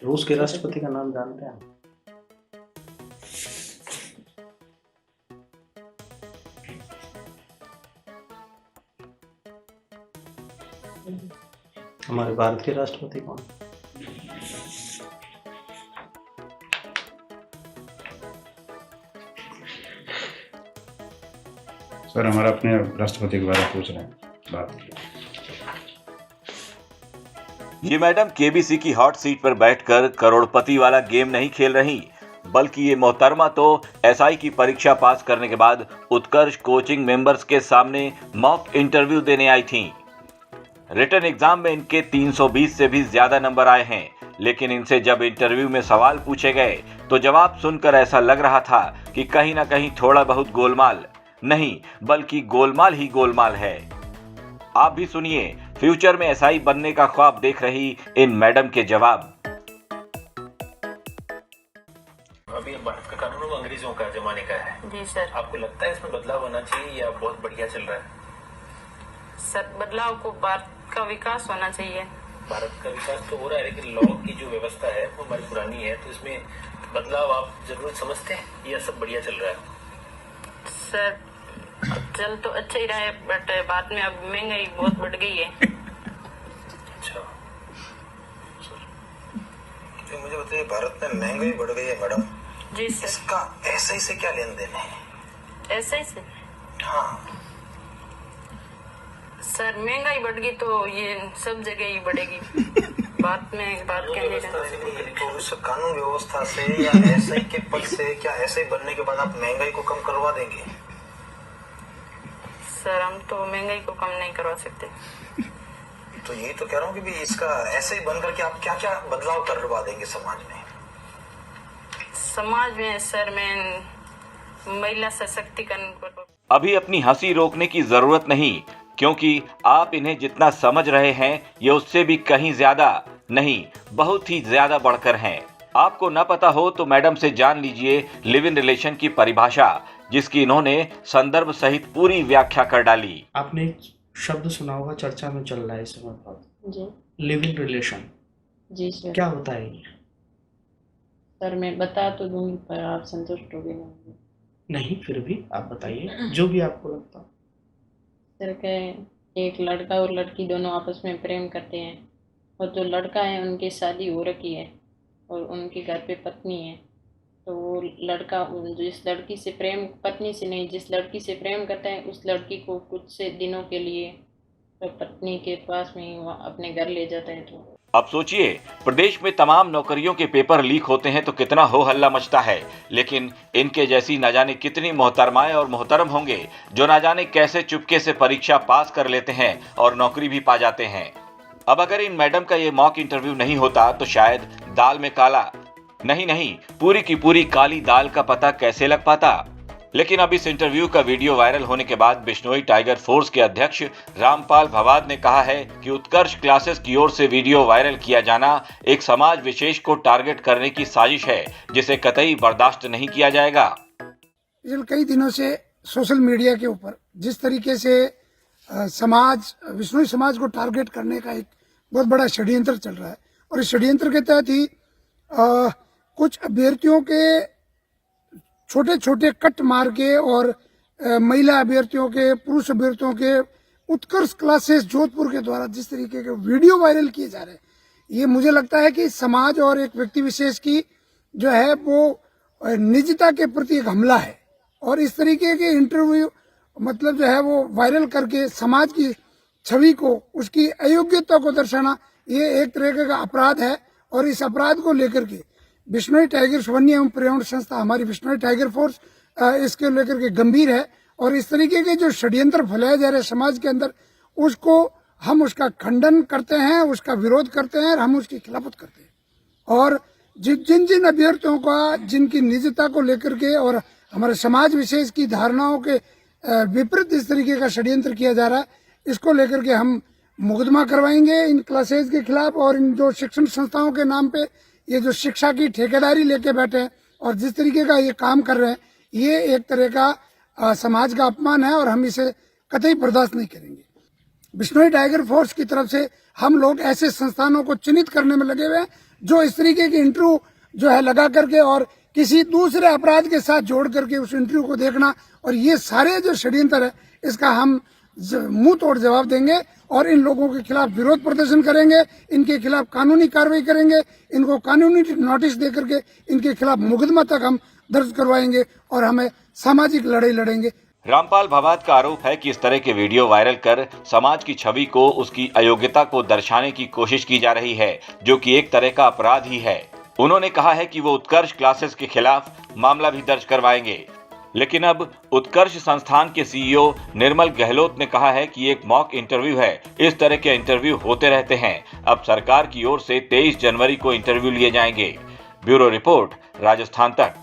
रूस के राष्ट्रपति का नाम जानते हैं? हमारे भारत के राष्ट्रपति कौन? सर हमारा अपने राष्ट्रपति के बारे में पूछ रहे हैं बात। ये मैडम केबीसी की हॉट सीट पर बैठकर करोड़पति वाला गेम नहीं खेल रही, बल्कि ये मोहतरमा तो एसआई की परीक्षा पास करने के बाद उत्कर्ष कोचिंग मेंबर्स के सामने मॉक इंटरव्यू देने आई थीं। रिटन एग्जाम में इनके 320 से भी ज्यादा नंबर आए हैं, लेकिन इनसे जब इंटरव्यू में सवाल पूछे गए तो जवाब सुनकर ऐसा लग रहा था कि कहीं ना कहीं थोड़ा बहुत गोलमाल नहीं, बल्कि गोलमाल ही गोलमाल है। आप भी सुनिए फ्यूचर में एसआई बनने का ख्वाब देख रही इन मैडम के जवाब। अभी भारत का कानून अंग्रेजों का जमाने का है। जी सर। आपको लगता है इसमें बदलाव होना चाहिए या बहुत बढ़िया चल रहा है? सर बदलाव को भारत का विकास होना चाहिए। भारत का विकास तो हो रहा है, लेकिन लॉ की जो व्यवस्था है वो हमारी पुरानी है, तो इसमें बदलाव आप जरूरत समझते हैं या सब बढ़िया चल रहा है? सर चल तो अच्छा ही रहा है, बट बाद में अब महंगाई बहुत बढ़ गई है। अच्छा सर, तो मुझे बताइए, भारत में महंगाई बढ़ गई है मैडम। जी सर। इसका एसआई से क्या लेन देन है? ऐसा ही से हाँ सर, महंगाई बढ़ गई तो ये सब जगह ही बढ़ेगी। बात कहने तो उस कानून व्यवस्था से या एसआई के पद से क्या एसआई बनने के बाद आप महंगाई को कम करवा देंगे? सर हम तो महंगाई को कम नहीं करवा सकते। तो यही तो कह रहा हूँ कि भी इसका ऐसे ही बन करके आप क्या क्या बदलाव करवा देंगे समाज में? समाज में सर मैं महिला सशक्तिकरण को अभी अपनी हंसी रोकने की जरूरत नहीं, क्योंकि आप इन्हें जितना समझ रहे हैं ये उससे भी कहीं ज्यादा नहीं, बहुत ही ज्यादा बढ़कर हैं। आपको न पता हो तो मैडम से जान लीजिए लिव इन रिलेशन की परिभाषा, जिसकी इन्होंने संदर्भ सहित पूरी व्याख्या कर डाली। आपने एक शब्द सुना होगा, चर्चा में चल रहा है इस समय बहुत, जी लिव इन रिलेशन। जी सर। क्या होता है ये? सर मैं बता तो दूंगी पर आप संतुष्ट होगे नहीं, फिर भी आप बताइए जो भी आपको लगता हो। सर के एक लड़का और लड़की दोनों आपस में प्रेम करते हैं, और जो लड़का है उनकी शादी हो रखी है और उनके घर पे पत्नी है, तो वो लड़का जिस लड़की से प्रेम, पत्नी से नहीं, जिस लड़की से प्रेम करता है उस लड़की को कुछ से दिनों के लिए तो पत्नी के पास में ही अपने घर ले जाता है। तो अब सोचिए, प्रदेश में तमाम नौकरियों के पेपर लीक होते हैं तो कितना हो हल्ला मचता है, लेकिन इनके जैसी न जाने कितनी मोहतरमाएं और मोहतरम होंगे जो न जाने कैसे चुपके से परीक्षा पास कर लेते हैं और नौकरी भी पा जाते हैं। अब अगर इन मैडम का ये मॉक इंटरव्यू नहीं होता तो शायद दाल में काला नहीं, पूरी की पूरी काली दाल का पता कैसे लग पाता। लेकिन अब इस इंटरव्यू का वीडियो वायरल होने के बाद बिश्नोई टाइगर फोर्स के अध्यक्ष रामपाल भवाद ने कहा है कि उत्कर्ष क्लासेस की ओर से वीडियो वायरल किया जाना एक समाज विशेष को टारगेट करने की साजिश है, जिसे कतई बर्दाश्त नहीं किया जाएगा। पिछले कई दिनों से सोशल मीडिया के ऊपर जिस तरीके से बिश्नोई समाज को टारगेट करने का एक बहुत बड़ा षड्यंत्र चल रहा है, और इस षड्यंत्र के तहत ही कुछ अभ्यर्थियों के छोटे छोटे कट मार के और महिला अभ्यर्थियों के, पुरुष अभ्यर्थियों के उत्कर्ष क्लासेस जोधपुर के द्वारा जिस तरीके के वीडियो वायरल किए जा रहे हैं, ये मुझे लगता है कि समाज और एक व्यक्ति विशेष की जो है वो निजता के प्रति एक हमला है। और इस तरीके के इंटरव्यू मतलब जो है वो वायरल करके समाज की छवि को, उसकी अयोग्यता को दर्शाना, ये एक तरीके का अपराध है। और इस अपराध को लेकर के बिश्नोई टाइगर वन्य एवं पर्यावरण संस्था, हमारी बिश्नोई टाइगर फोर्स इसके लेकर के गंभीर है। और इस तरीके के जो षड्यंत्र फैलाए जा रहे हैं समाज के अंदर, उसको हम उसका खंडन करते हैं, उसका विरोध करते हैं और हम उसकी खिलाफत करते हैं। और जिन जिन अभ्यर्थियों का, जिनकी निजता को लेकर के और हमारे समाज विशेष की धारणाओं के विपरीत इस तरीके का षड्यंत्र किया जा रहा है, इसको लेकर के हम मुकदमा करवाएंगे इन क्लासेज के खिलाफ। और इन जो शिक्षण संस्थाओं के नाम पे ये जो शिक्षा की ठेकेदारी लेके बैठे हैं और जिस तरीके का ये काम कर रहे हैं, ये एक तरह का समाज का अपमान है और हम इसे कतई बर्दाश्त नहीं करेंगे। बिश्नोई टाइगर फोर्स की तरफ से हम लोग ऐसे संस्थानों को चिन्हित करने में लगे हुए हैं जो इस तरीके की इंटरव्यू जो है लगा करके और किसी दूसरे अपराध के साथ जोड़ करके उस इंटरव्यू को देखना, और ये सारे जो षड्यंत्र है इसका हम मुंह तोड़ जवाब देंगे और इन लोगों के खिलाफ विरोध प्रदर्शन करेंगे, इनके खिलाफ कानूनी कार्रवाई करेंगे, इनको कानूनी नोटिस दे करके इनके खिलाफ मुकदमा तक हम दर्ज करवाएंगे और हमें सामाजिक लड़ाई लड़ेंगे। रामपाल भवात का आरोप है कि इस तरह के वीडियो वायरल कर समाज की छवि को, उसकी अयोग्यता को दर्शाने की कोशिश की जा रही है, जो कि एक तरह का अपराध ही है। उन्होंने कहा है कि वो उत्कर्ष क्लासेस के खिलाफ मामला भी दर्ज करवाएंगे। लेकिन अब उत्कर्ष संस्थान के सीईओ निर्मल गहलोत ने कहा है कि एक मॉक इंटरव्यू है, इस तरह के इंटरव्यू होते रहते हैं। अब सरकार की ओर से 23 जनवरी को इंटरव्यू लिए जाएंगे। ब्यूरो रिपोर्ट, राजस्थान तक।